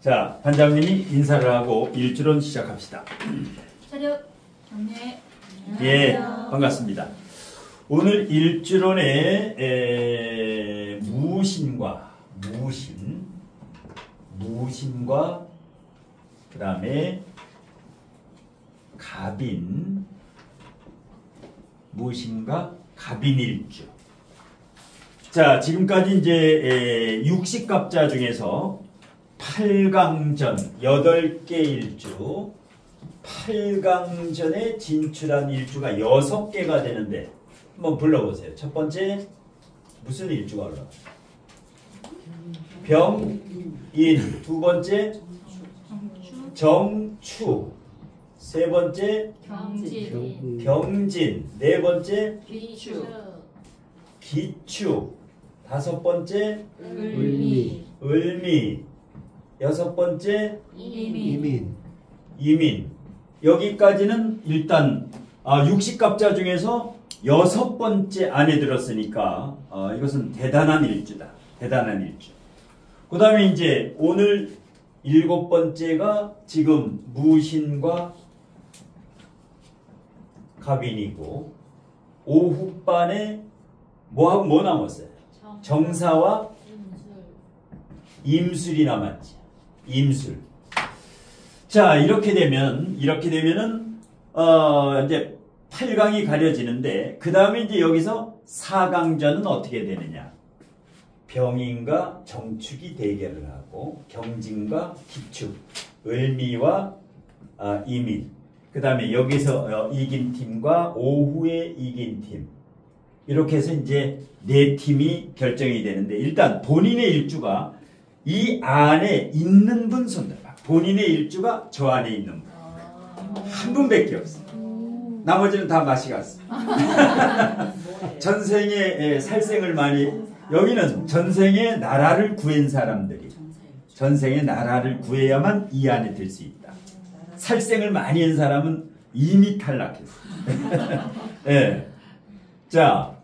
자, 반장님이 인사를 하고 일주론 시작합시다. 차렷, 경례. 예, 반갑습니다. 오늘 일주론의 무신과 그 다음에 무신과 갑인일주. 자, 지금까지 이제 육식갑자 중에서 8강전 8개 일주, 8강전에 진출한 일주가 6개가 되는데 한번 불러보세요. 첫 번째 무슨 일주가 올라가요? 병인. 두 번째 정추. 세 번째 병진. 네 번째 기추. 다섯 번째 을미. 여섯 번째 이민. 여기까지는 일단 육식갑자 중에서 6번째 안에 들었으니까 이것은 대단한 일주다. 대단한 일주. 그 다음에 이제 오늘 7번째가 지금 무신과 갑인이고, 오후반에 뭐 남았어요? 정사와 임술이 남았지. 임술. 자, 이렇게 되면은 이제 8강이 가려지는데, 그 다음에 이제 여기서 4강전은 어떻게 되느냐? 병인과 정축이 대결을 하고, 경진과 기축, 을미와 이민. 그 다음에 여기서 이긴 팀과 오후에 이긴 팀. 이렇게 해서 이제 4팀이 결정이 되는데, 일단 본인의 일주가 이 안에 있는 분 손들어봐. 본인의 일주가 저 안에 있는 분. 한 분밖에 없어. 나머지는 다 맛이 갔어. 전생에 살생을 많이, 여기는 전생에 나라를 구한 사람들이, 전생에 나라를 구해야만 이 안에 들 수 있다. 살생을 많이 한 사람은 이미 탈락했어. 네. 자,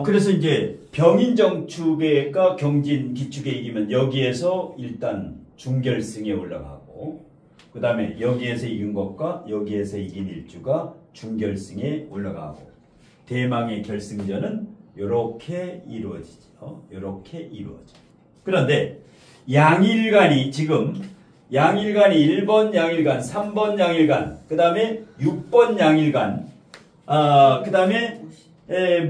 그래서 이제 병인정축과 경진 기축에 이기면 여기에서 일단 중결승에 올라가고, 그 다음에 여기에서 이긴 것과 여기에서 이긴 일주가 중결승에 올라가고, 대망의 결승전은 이렇게 이루어지죠. 이렇게 이루어져. 그런데 양일간이 지금 양일간이 1번 양일간, 3번 양일간, 그 다음에 6번 양일간, 그 다음에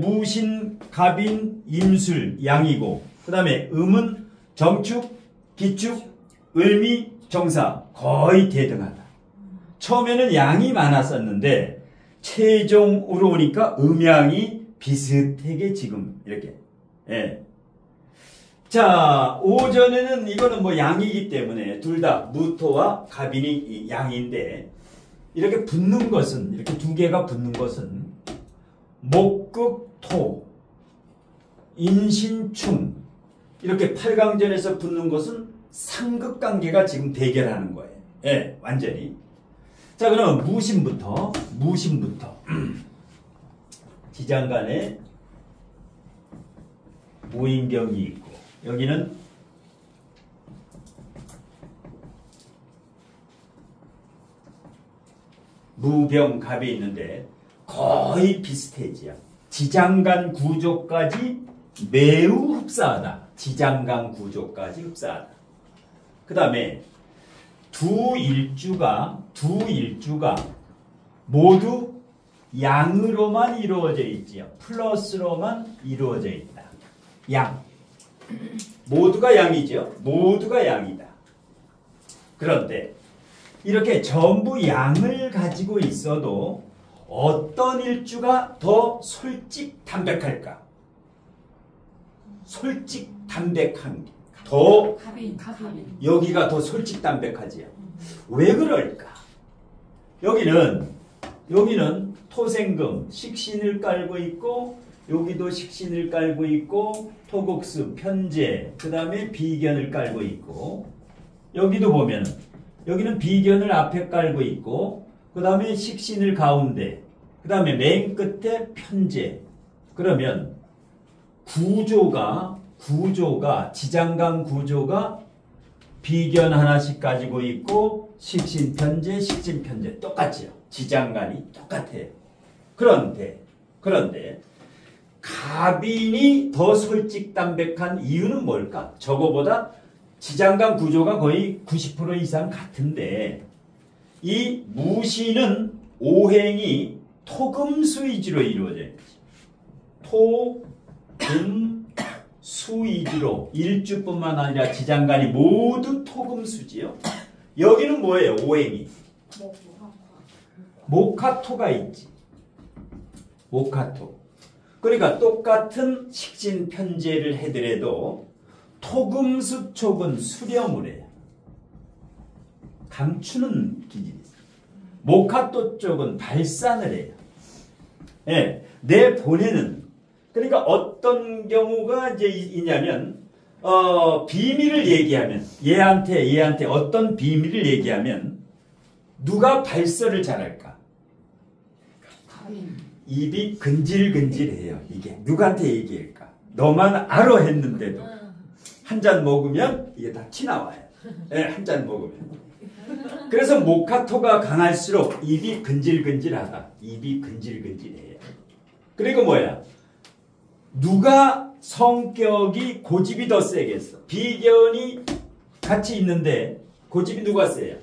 무신, 갑인, 임술, 양이고, 그 다음에 음은 정축, 기축, 을미, 정사. 거의 대등하다. 처음에는 양이 많았었는데 최종으로 오니까 음양이 비슷하게 지금 이렇게. 예. 자, 오전에는 이거는 뭐 양이기 때문에 둘 다 무토와 갑인이 양인데, 이렇게 붙는 것은, 이렇게 두 개가 붙는 것은 목극토, 인신충, 이렇게 8강전에서 붙는 것은 상극관계가 지금 대결하는 거예요. 예, 완전히. 자, 그럼 무신부터 지장간에 무인경이 있고, 여기는 무병갑이 있는데 거의 비슷해지요. 지장간 구조까지 매우 흡사하다. 지장간 구조까지 흡사하다. 그 다음에 두 일주가 모두 양으로만 이루어져 있지요. 플러스로만 이루어져 있다. 양. 모두가 양이죠. 모두가 양이다. 그런데 이렇게 전부 양을 가지고 있어도 어떤 일주가 더 솔직담백할까? 솔직담백한 게 더, 여기가 더 솔직담백하지요. 왜 그럴까? 여기는 토생금, 식신을 깔고 있고, 여기도 식신을 깔고 있고, 토국수, 편재, 그 다음에 비견을 깔고 있고, 여기도 보면은 여기는 비견을 앞에 깔고 있고, 그 다음에 식신을 가운데, 그 다음에 맨 끝에 편재. 그러면 구조가 지장간 구조가 비견 하나씩 가지고 있고 식신편제, 식신편제 똑같죠. 지장간이 똑같아요. 그런데 갑인이 더 솔직담백한 이유는 뭘까? 저거보다 지장간 구조가 거의 90% 이상 같은데 이 무신은 오행이 토금수 위주로 이루어져 있지. 토, 금, 수 위주로 일주뿐만 아니라 지장간이 모두 토금수지요. 여기는 뭐예요? 오행이. 목화토가 있지. 목화토. 그러니까 똑같은 식신편제를 해더라도 토금수 쪽은 수렴을 해요. 감추는 기질이 있어요. 목화토 쪽은 발산을 해요. 예, 내 본에는 그러니까 어떤 경우가 이제 있냐면 비밀을 얘기하면 얘한테 어떤 비밀을 얘기하면 누가 발설을 잘할까? 입이 근질근질해요. 이게 누구한테 얘기할까? 너만 알아 했는데도 한 잔 먹으면 이게 다 튀나와요. 네, 한 잔 먹으면. 그래서 목화토가 강할수록 입이 근질근질하다. 입이 근질근질해요. 그리고 뭐야? 누가 성격이 고집이 더 세겠어? 비견이 같이 있는데 고집이 누가 세요?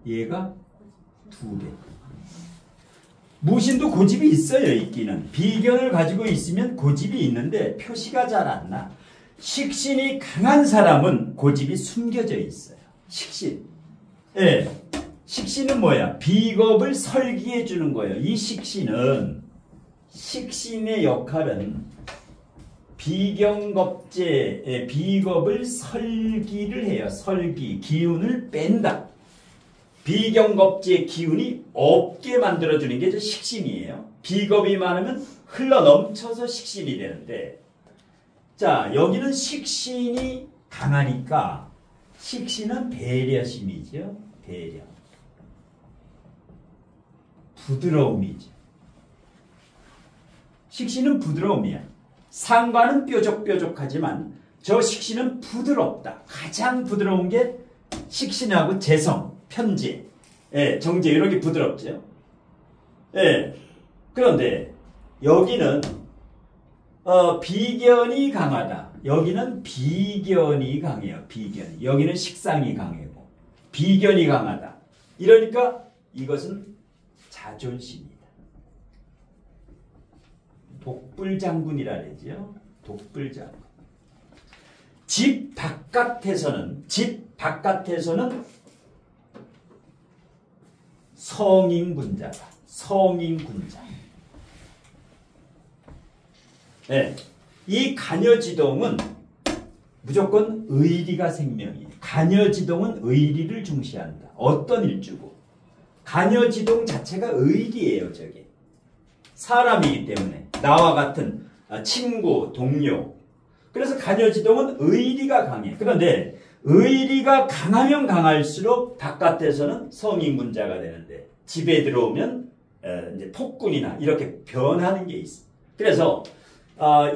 얘가 2배. 무신도 고집이 있어요. 있기는. 비견을 가지고 있으면 고집이 있는데 표시가 잘 안 나. 식신이 강한 사람은 고집이 숨겨져 있어요. 식신. 예. 식신은 뭐야? 비겁을 설기해 주는 거예요. 이 식신의 역할은 비경겁제, 비겁을 설기를 해요. 설기, 기운을 뺀다. 비경겁제의 기운이 없게 만들어주는 게 식신이에요. 비겁이 많으면 흘러넘쳐서 식신이 되는데, 자, 여기는 식신이 강하니까 식신은 배려심이죠. 배려. 부드러움이죠. 식신은 부드러움이야. 상관은 뾰족뾰족하지만 저 식신은 부드럽다. 가장 부드러운 게 식신하고 재성, 편재, 예, 정제 이런 게 부드럽죠. 예. 그런데 여기는 비견이 강하다. 여기는 비견이 강해요. 비견. 여기는 식상이 강하고 비견이 강하다. 이러니까 이것은 자존심이다. 독불장군이라 그러죠. 독불장군. 집 바깥에서는 성인군자다. 성인군자. 네. 이 간여지동은 무조건 의리가 생명이에요. 간여지동은 의리를 중시한다. 어떤 일주고. 간여지동 자체가 의리예요. 저게. 사람이기 때문에. 나와 같은 친구, 동료. 그래서 간여지동은 의리가 강해. 그런데 의리가 강하면 강할수록 바깥에서는 성인군자가 되는데 집에 들어오면 이제 폭군이나 이렇게 변하는 게 있어. 그래서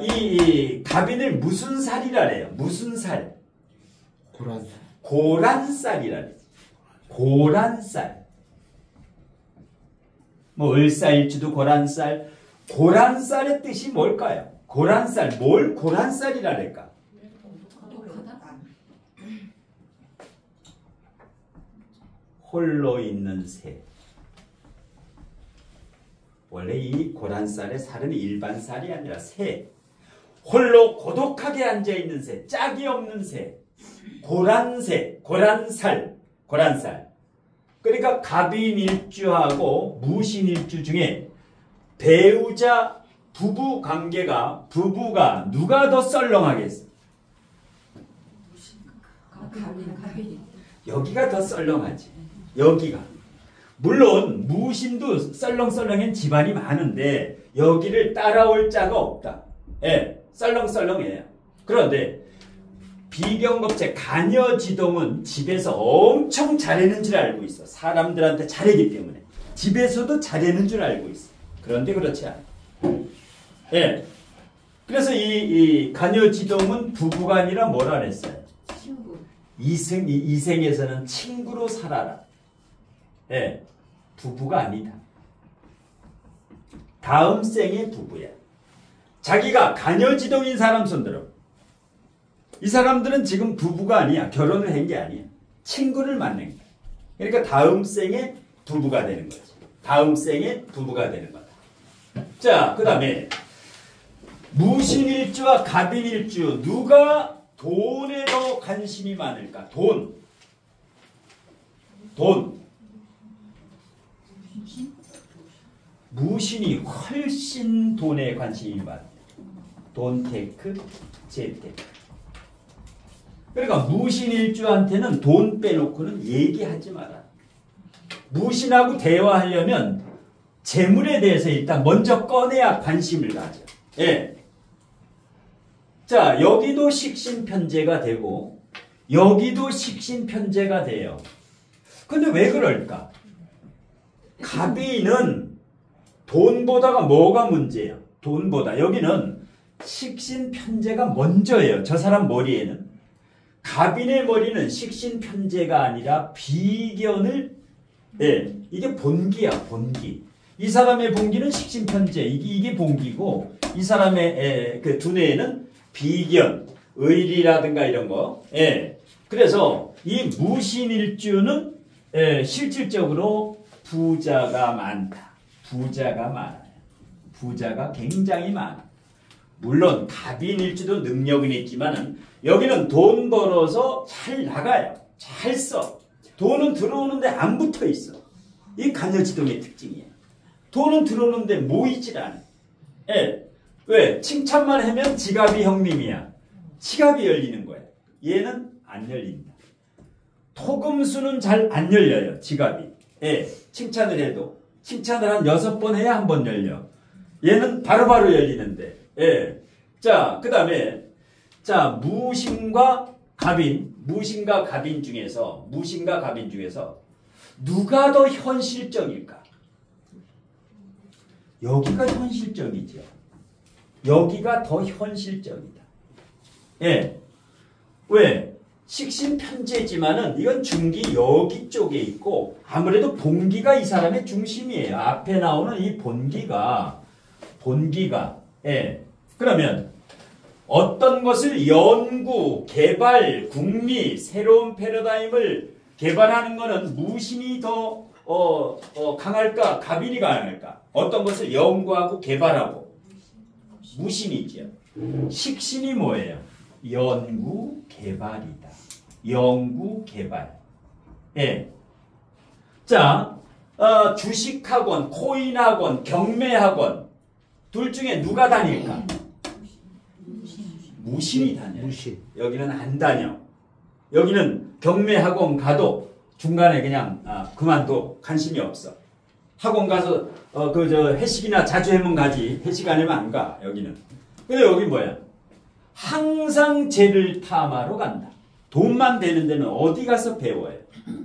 이 갑인을 무슨 살이라 그래요? 무슨 살? 고란살이라 그래요. 고란살. 뭐 을사일주도 고란살. 고란살의 뜻이 뭘까요? 고란살. 뭘 고란살이라 그럴까? 홀로 있는 새. 원래 이 고란살의 살은 일반 살이 아니라 새. 홀로 고독하게 앉아있는 새. 짝이 없는 새. 고란새. 고란살. 고란살. 그러니까 갑인일주하고 무신일주 중에 배우자 부부 관계가 부부가 누가 더 썰렁하겠어? 여기가 더 썰렁하지. 여기가. 물론 무신도 썰렁썰렁한 집안이 많은데 여기를 따라올 자가 없다. 예, 썰렁썰렁해요. 그런데 비경겁제 간여지동은 집에서 엄청 잘하는 줄 알고 있어. 사람들한테 잘하기 때문에. 집에서도 잘하는 줄 알고 있어. 그런데 그렇지 않아. 예. 그래서 이 가녀지동은 부부가 아니라 뭐라 그랬어요? 친구. 이생에서는 친구로 살아라. 예, 부부가 아니다. 다음 생의 부부야. 자기가 가녀지동인 사람 손들어. 이 사람들은 지금 부부가 아니야. 결혼을 한 게 아니야. 친구를 만난 거야. 그러니까 다음 생에 부부가 되는 거지. 다음 생에 부부가 되는 거다. 자, 그 다음에 무신일주와 갑인일주, 누가 돈에 더 관심이 많을까? 돈. 무신이 훨씬 돈에 관심이 많다. 돈 테크, 재테크. 그러니까 무신일주한테는 돈 빼놓고는 얘기하지 마라. 무신하고 대화하려면 재물에 대해서 일단 먼저 꺼내야 관심을 가져. 예. 자, 여기도 식신편제가 되고 여기도 식신편제가 돼요. 근데 왜 그럴까? 갑인은 돈보다가 뭐가 문제야? 돈보다. 여기는 식신편제가 먼저예요. 저 사람 머리에는. 갑인의 머리는 식신편제가 아니라 비견을, 예, 이게 본기야, 본기. 이 사람의 본기는 식신편제, 이게 본기고, 이 사람의 그 두뇌에는 비견, 의리라든가 이런 거. 예. 그래서 이 무신일주는 실질적으로 부자가 많다. 부자가 많아요. 부자가 굉장히 많아. 물론 갑인일주도 능력은 있지만은 여기는 돈 벌어서 잘 나가요. 잘 써. 돈은 들어오는데 안 붙어 있어. 이 가녀지동의 특징이에요. 돈은 들어오는데 모이질 않아. 예. 왜? 칭찬만 하면 지갑이 형님이야. 지갑이 열리는 거야. 얘는 안 열린다. 토금수는 잘 안 열려요. 지갑이. 예. 칭찬을 해도. 칭찬을 한 6번 해야 한 번 열려. 얘는 바로바로 열리는데. 예. 자, 그 다음에, 자, 무신과 갑인 중에서, 누가 더 현실적일까? 여기가 현실적이죠. 여기가 더 현실적이다. 예. 왜? 식신편제지만은 이건 중기 여기 쪽에 있고 아무래도 본기가 이 사람의 중심이에요. 앞에 나오는 이 본기가 예. 그러면 어떤 것을 연구, 개발, 궁리, 새로운 패러다임을 개발하는 것은 무신이 더 강할까? 갑인이 강할까? 어떤 것을 연구하고 개발하고 무신이죠. 식신이 뭐예요? 연구, 개발이다. 연구, 개발. 예. 자, 주식학원, 코인학원, 경매학원 둘 중에 누가 다닐까? 무신이 다녀요. 무신. 여기는 안 다녀. 여기는 경매학원 가도 중간에 그냥 그만둬. 관심이 없어. 학원 가서 회식이나 자주 하면 가지. 회식 안 하면 안 가. 여기는. 근데 여기 뭐야? 항상 죄를 탐하러 간다. 돈만 되는 데는 어디 가서 배워요?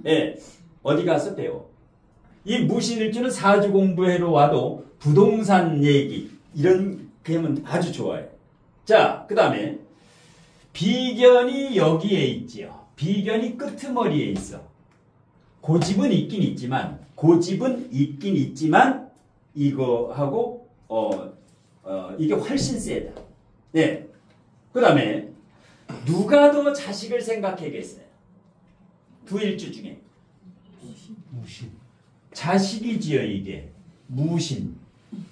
예, 어디 가서 배워. 이 무신일주는 사주 공부하러 와도 부동산 얘기 이런 게 하면 아주 좋아요. 자, 그 다음에 비견이 여기에 있지요. 비견이 끄트머리에 있어. 고집은 있긴 있지만 이거하고 이게 훨씬 세다. 네. 그 다음에 누가 더 자식을 생각하겠어요? 두 일주 중에 무신. 자식이지요. 이게 무신.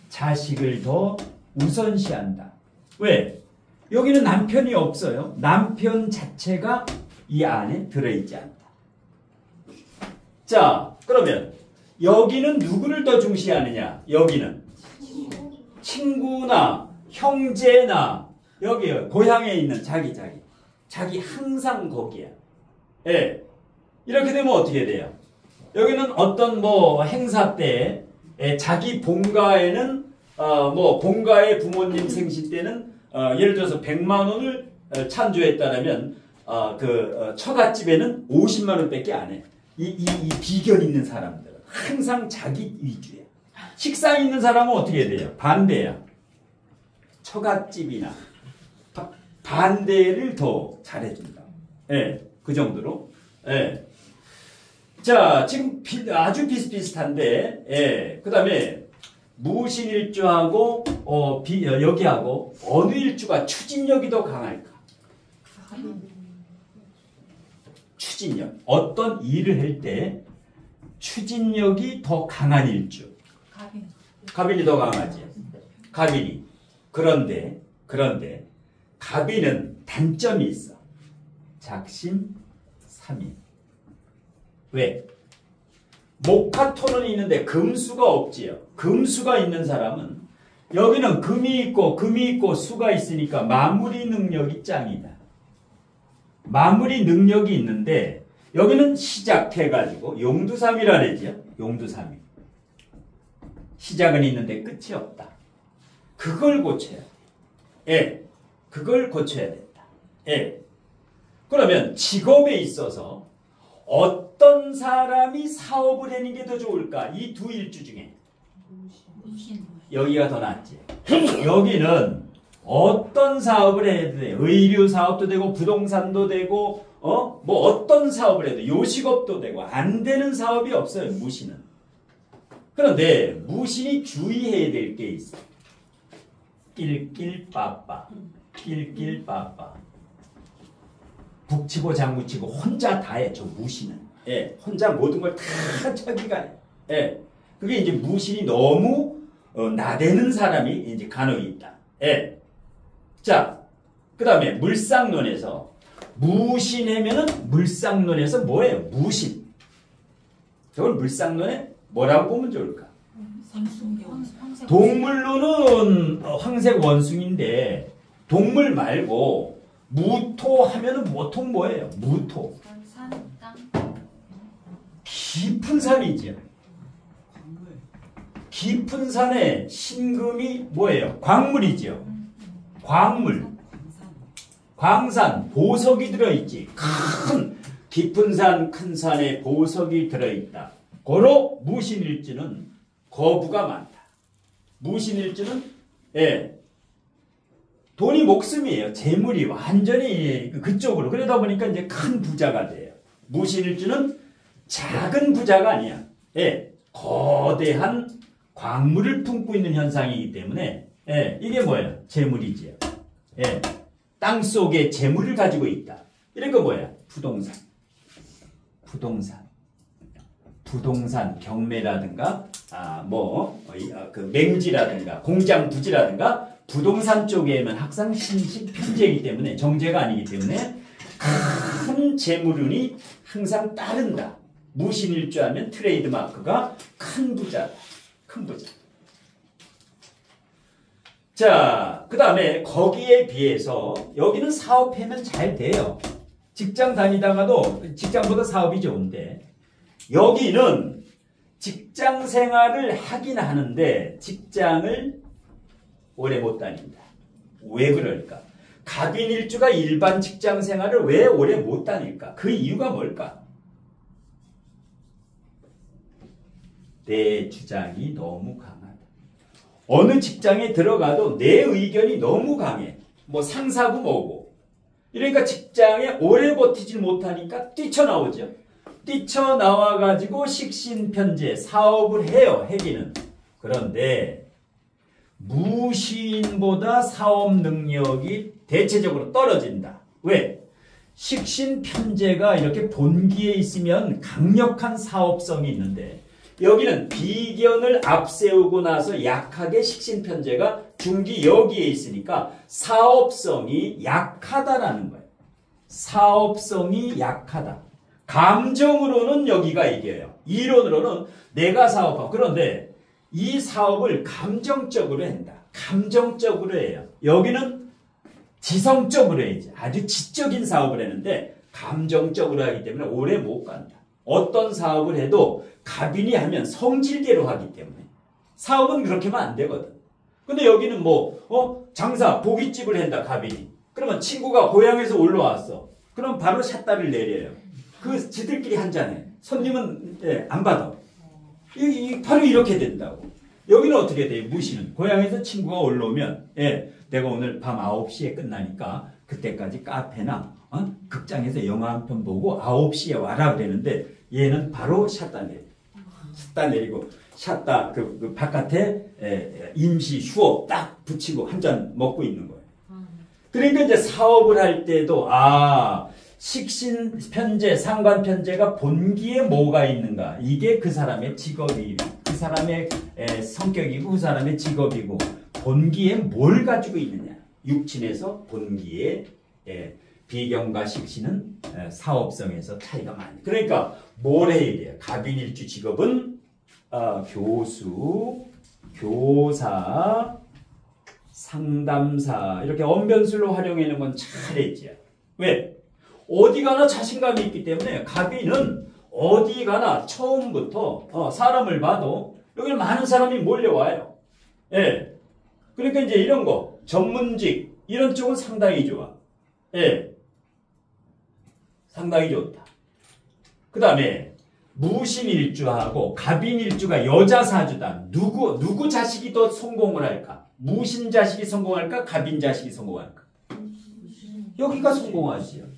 자식을 더 우선시한다. 왜? 여기는 남편이 없어요. 남편 자체가 이 안에 들어있지 않다. 자, 그러면 여기는 누구를 더 중시하느냐? 여기는 친구나 형제나 여기요. 고향에 있는 자기 항상 거기야. 예. 이렇게 되면 어떻게 돼요? 여기는 어떤 행사 때 자기 본가에는 본가의 부모님 생신 때는 예를 들어서 100만 원을 찬조했다면 처갓집에는 50만 원밖에 안 해. 이 비견 있는 사람들은 항상 자기 위주야. 식상 있는 사람은 어떻게 돼요? 반대야. 처갓집이나 반대를 더 잘해준다. 예, 그 정도로. 예. 자, 지금 아주 비슷비슷한데, 예, 그 다음에 무신일주하고 여기하고 어느 일주가 추진력이 더 강할까? 추진력. 어떤 일을 할 때 추진력이 더 강한 일주. 갑인이 더 강하지. 갑인이. 그런데 갑인은 단점이 있어. 작심삼일. 왜? 목화토는 있는데 금수가 없지요. 금수가 있는 사람은 여기는 금이 있고 수가 있으니까 마무리 능력이 짱이다. 마무리 능력이 있는데 여기는 시작해가지고 용두삼이라 그러죠. 용두삼일. 시작은 있는데 끝이 없다. 그걸 고쳐야 돼. 예, 그걸 고쳐야 된다. 예. 그러면 직업에 있어서 어떤 사람이 사업을 하는 게 더 좋을까? 이 두 일주 중에 여기가 더 낫지. 여기는 어떤 사업을 해도 돼. 의류 사업도 되고 부동산도 되고 뭐 어떤 사업을 해도 요식업도 되고 안 되는 사업이 없어요. 무신은. 그런데 무신이 주의해야 될 게 있어. 낄낄빠빠. 북치고 장구치고 혼자 다 해. 저 무신은. 예, 혼자 모든 걸 다 자기가 해. 예, 그게 이제 무신이 너무 나대는 사람이 이제 간혹 있다. 예. 자, 그 다음에 물상론에서 무신하면은 물상론에서 뭐예요? 무신. 저걸 물상론에 뭐라고 보면 좋을까? 동물론은 황색 원숭인데 동물 말고 무토 하면은 보통 뭐예요? 무토. 깊은 산이죠. 깊은 산에 신금이 뭐예요? 광물이죠. 광산, 보석이 들어있지. 깊은 산, 큰 산에 보석이 들어있다. 고로 무신일주는 거부가 많다. 무신일주는 예, 돈이 목숨이에요. 재물이 완전히 그쪽으로. 그러다 보니까 이제 큰 부자가 돼요. 무신일주는 작은 부자가 아니야. 예, 거대한 광물을 품고 있는 현상이기 때문에 예, 이게 뭐예요? 재물이지요. 예, 땅 속에 재물을 가지고 있다. 이런 거 뭐야? 부동산 경매라든가 그 맹지라든가 공장 부지라든가 부동산 쪽에는 항상 신식편제이기 때문에 정제가 아니기 때문에 큰 재물운이 항상 따른다. 무신일주하면 트레이드 마크가 큰 부자다. 큰 부자. 자, 그 다음에 거기에 비해서 여기는 사업하면 잘 돼요. 직장 다니다가도 직장보다 사업이 좋은데 여기는 직장 생활을 하긴 하는데 직장을 오래 못 다닌다. 왜 그럴까? 갑인일주가 일반 직장 생활을 왜 오래 못 다닐까? 그 이유가 뭘까? 내 주장이 너무 강하다. 어느 직장에 들어가도 내 의견이 너무 강해. 뭐 상사고 뭐고. 이러니까 직장에 오래 버티질 못하니까 뛰쳐나오죠. 뛰쳐나와가지고 식신편제 사업을 해요. 해기는. 그런데 무신보다 사업 능력이 대체적으로 떨어진다. 왜? 식신편제가 이렇게 본기에 있으면 강력한 사업성이 있는데 여기는 비견을 앞세우고 나서 약하게 식신편제가 중기 여기에 있으니까 사업성이 약하다라는 거예요. 사업성이 약하다. 감정으로는 여기가 이겨요. 이론으로는 내가 사업하고. 그런데 이 사업을 감정적으로 한다. 감정적으로 해요. 여기는 지성적으로 해야지. 아주 지적인 사업을 했는데 감정적으로 하기 때문에 오래 못 간다. 어떤 사업을 해도 갑인이 하면 성질대로 하기 때문에 사업은 그렇게 하면 안 되거든. 근데 여기는 장사 고깃집을 한다. 갑인이. 그러면 친구가 고향에서 올라왔어. 그럼 바로 샷다를 내려요. 그 지들끼리 한잔해. 손님은 안 받아. 바로 이렇게 된다고. 여기는 어떻게 돼요? 무신은 고향에서 친구가 올라오면 내가 오늘 밤 9시에 끝나니까 그때까지 카페나 극장에서 영화 한 편 보고 9시에 와라 그랬는데 얘는 바로 샷다 내리고 샷다 그 바깥에 임시 휴업 딱 붙이고 한 잔 먹고 있는 거예요. 그러니까 이제 사업을 할 때도 식신 편제, 상관 편제가 본기에 뭐가 있는가? 이게 그 사람의 직업이, 그 사람의 성격이고 그 사람의 직업이고 본기에 뭘 가지고 있느냐? 육친에서 본기에 비경과 식신은 사업성에서 차이가 많이. 그러니까 뭘 해야 돼요? 갑인일주 직업은 교수, 교사, 상담사 이렇게 언변술로 활용하는 건 잘했지요. 왜? 어디 가나 자신감이 있기 때문에 갑인은 어디 가나 처음부터 사람을 봐도 여기 많은 사람이 몰려와요. 예. 그러니까 이제 이런 거 전문직 이런 쪽은 상당히 좋아. 예. 상당히 좋다. 그 다음에 무신일주하고 갑인일주가 여자 사주다. 누구 자식이 더 성공을 할까? 무신 자식이 성공할까? 갑인 자식이 성공할까? 여기가 성공하지요.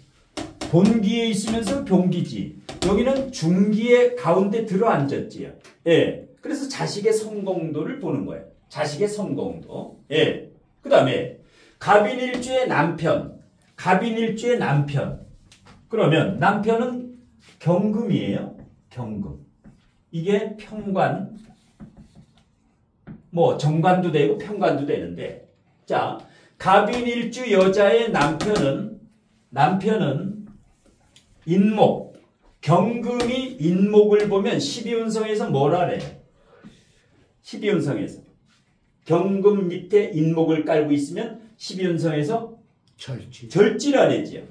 본기에 있으면서 병기지. 여기는 중기에 가운데 들어앉았지요. 예. 그래서 자식의 성공도를 보는 거예요. 자식의 성공도. 예. 그 다음에 갑인일주의 남편. 갑인일주의 남편. 그러면 남편은 경금이에요. 경금. 이게 평관. 뭐 정관도 되고 평관도 되는데. 자, 갑인일주 여자의 남편은 인목. 경금이 인목을 보면 12운성에서 뭐라 그래요? 12운성에서. 경금 밑에 인목을 깔고 있으면 12운성에서 절지라 되지요.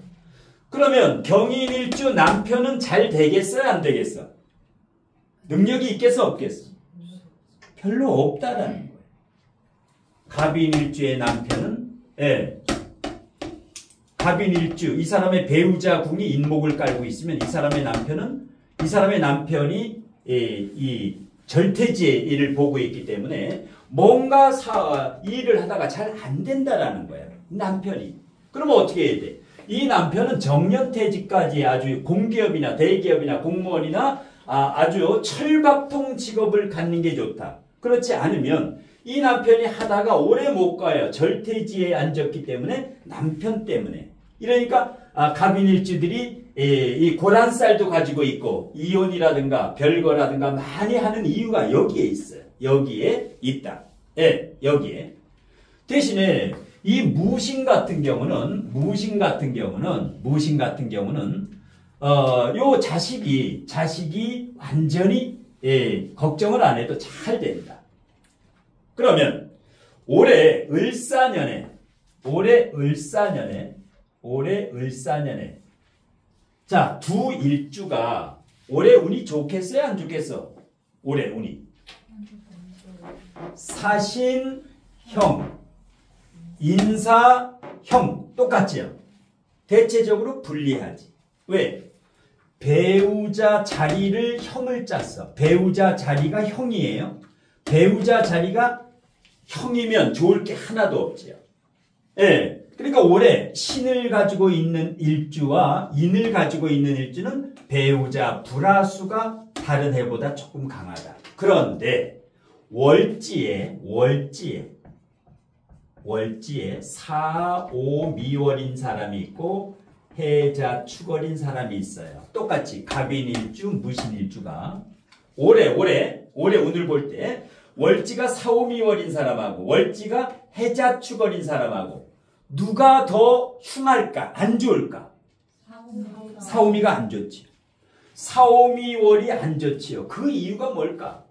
그러면 경인일주 남편은 잘 되겠어요? 안 되겠어? 능력이 있겠어? 없겠어? 별로 없다라는 거예요. 갑인일주의 남편은 갑인일주 이 사람의 배우자 궁이 인목을 깔고 있으면 이 사람의 남편이 이 절퇴지의 일을 보고 있기 때문에 뭔가 일을 하다가 잘 안 된다라는 거예요. 남편이. 그러면 어떻게 해야 돼? 이 남편은 정년퇴직까지 아주 공기업이나 대기업이나 공무원이나 아주 철밥통 직업을 갖는 게 좋다. 그렇지 않으면 이 남편이 하다가 오래 못 가요. 절퇴지에 앉았기 때문에 남편 때문에. 이러니까 갑인일주들이 이 고란쌀도 가지고 있고 이혼이라든가 별거라든가 많이 하는 이유가 여기에 있어요. 여기에 있다. 예, 여기에. 대신에 이 무신 같은 경우는 요 자식이 완전히 걱정을 안 해도 잘 된다. 그러면 올해 을사년에 자, 두 일주가 올해 운이 좋겠어요? 안 좋겠어? 올해 운이 사신형, 인사형 똑같지요? 대체적으로 불리하지. 왜? 배우자 자리를 형을 짰어. 배우자 자리가 형이에요. 배우자 자리가 형이면 좋을 게 하나도 없지요. 예. 그러니까 올해 신을 가지고 있는 일주와 인을 가지고 있는 일주는 배우자 불화수가 다른 해보다 조금 강하다. 그런데 월지에 4, 5, 미월인 사람이 있고 해자, 축월인 사람이 있어요. 똑같이 갑인일주, 무신일주가 올해 운을 볼 때 월지가 4, 5, 미월인 사람하고 월지가 해자, 축월인 사람하고 누가 더 흉할까? 안 좋을까? 4, 5, 미가 안 좋지요. 4, 5, 미월이 안 좋지요. 그 이유가 뭘까?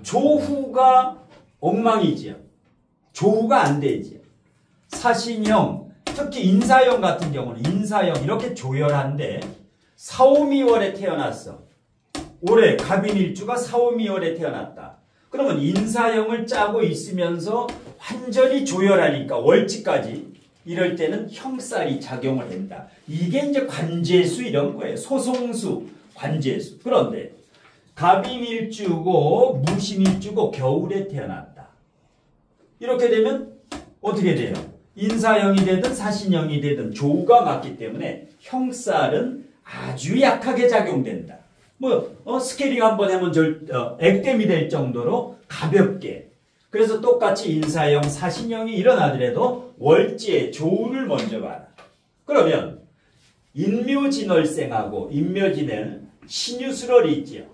조후가 엉망이지요. 조후가 안 되지요. 사신형, 특히 인사형 같은 경우는 인사형 이렇게 조열한데 4, 5, 미월에 태어났어. 올해 갑인일주가 4, 5, 미월에 태어났다. 그러면 인사형을 짜고 있으면서 완전히 조열하니까 월지까지 이럴 때는 형살이 작용을 한다. 이게 이제 관제수 이런 거예요. 소송수, 관제수. 그런데 갑인일주고 무신일주고 겨울에 태어났다. 이렇게 되면 어떻게 돼요? 인사형이 되든 사신형이 되든 조가 맞기 때문에 형살은 아주 약하게 작용된다. 스케일링 한번 하면 액땜이 될 정도로 가볍게. 그래서 똑같이 인사형, 사신형이 일어나더라도 월지의 조를 먼저 봐라. 그러면 인묘진월생하고 인묘진월 신유술월이 있지요.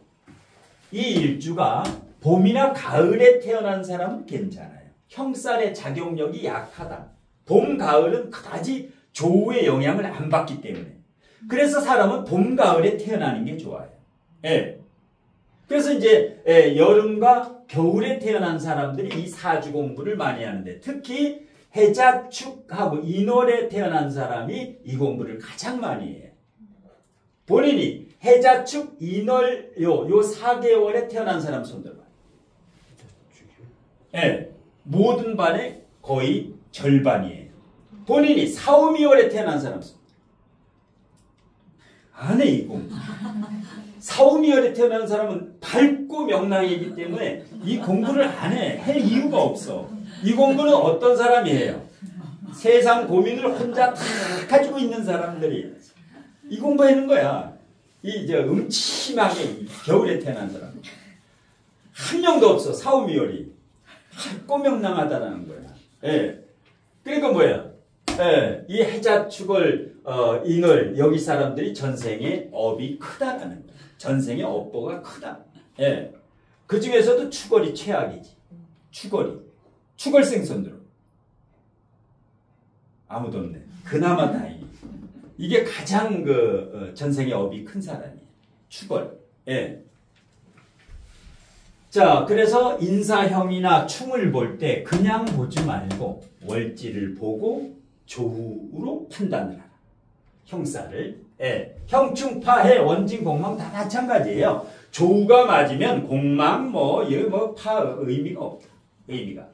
이 일주가 봄이나 가을에 태어난 사람은 괜찮아요. 형살의 작용력이 약하다. 봄, 가을은 그다지 조우의 영향을 안 받기 때문에. 그래서 사람은 봄, 가을에 태어나는 게 좋아요. 예. 그래서 이제 여름과 겨울에 태어난 사람들이 이 사주 공부를 많이 하는데 특히 해자축하고 인월에 태어난 사람이 이 공부를 가장 많이 해요. 본인이 해자축, 인월 요 4개월에 태어난 사람 손들어봐요. 예. 모든 반의 거의 절반이에요. 본인이 4, 5, 2월에 태어난 사람 손. 안 해, 이 공부. 4, 5, 2월에 태어난 사람은 밝고 명랑이기 때문에 이 공부를 안 해. 할 이유가 없어. 이 공부는 어떤 사람이 해요? 세상 고민을 혼자 다 가지고 있는 사람들이 이 공부하는 거야. 음침하게 겨울에 태어난 사람. 한 명도 없어. 4, 5, 2월이. 밝고 명랑하다라는 거야. 예. 그러니까 뭐야? 예. 이 해자축을, 인월, 여기 사람들이 전생의 업이 크다라는 거야. 전생의 업보가 크다. 예. 그 중에서도 축월이 최악이지. 축월이. 축월생 손들어. 아무도 없네. 그나마 다행히. 이게 가장 전생의 업이 큰 사람이에요. 축월. 예. 자, 그래서 인사형이나 충을 볼 때 그냥 보지 말고 월지를 보고 조후로 판단을 하라. 형살을. 예. 형충파해 원진 공망 다 마찬가지예요. 조후가 맞으면 공망 파 의미가 없다. 의미가.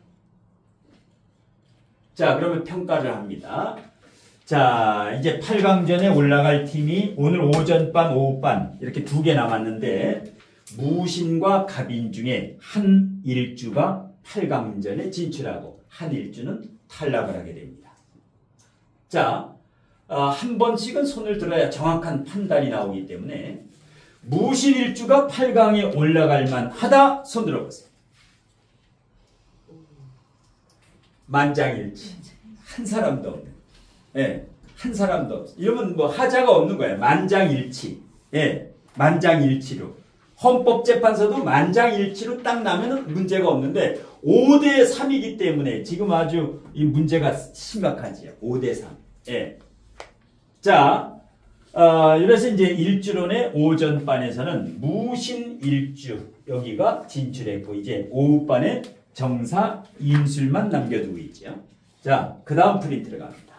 자, 그러면 평가를 합니다. 자, 이제 8강전에 올라갈 팀이 오늘 오전반, 오후반 이렇게 2개 남았는데 무신과 갑인 중에 한 일주가 8강전에 진출하고 한 일주는 탈락을 하게 됩니다. 자, 한 번씩은 손을 들어야 정확한 판단이 나오기 때문에 무신 일주가 8강에 올라갈 만하다 손 들어보세요. 만장일치. 한 사람도 없네. 예, 한 사람도 없어. 이러면 하자가 없는 거예요. 만장일치. 예, 만장일치로. 헌법재판소도 만장일치로 딱 나면은 문제가 없는데 5대 3이기 때문에 지금 아주 이 문제가 심각하지요. 5대 3. 예. 자, 그래서 이제 일주론의 오전반에서는 무신일주 여기가 진출했고 이제 오후반에 정사 인술만 남겨두고 있죠. 자, 그 다음 프린트를 갑니다.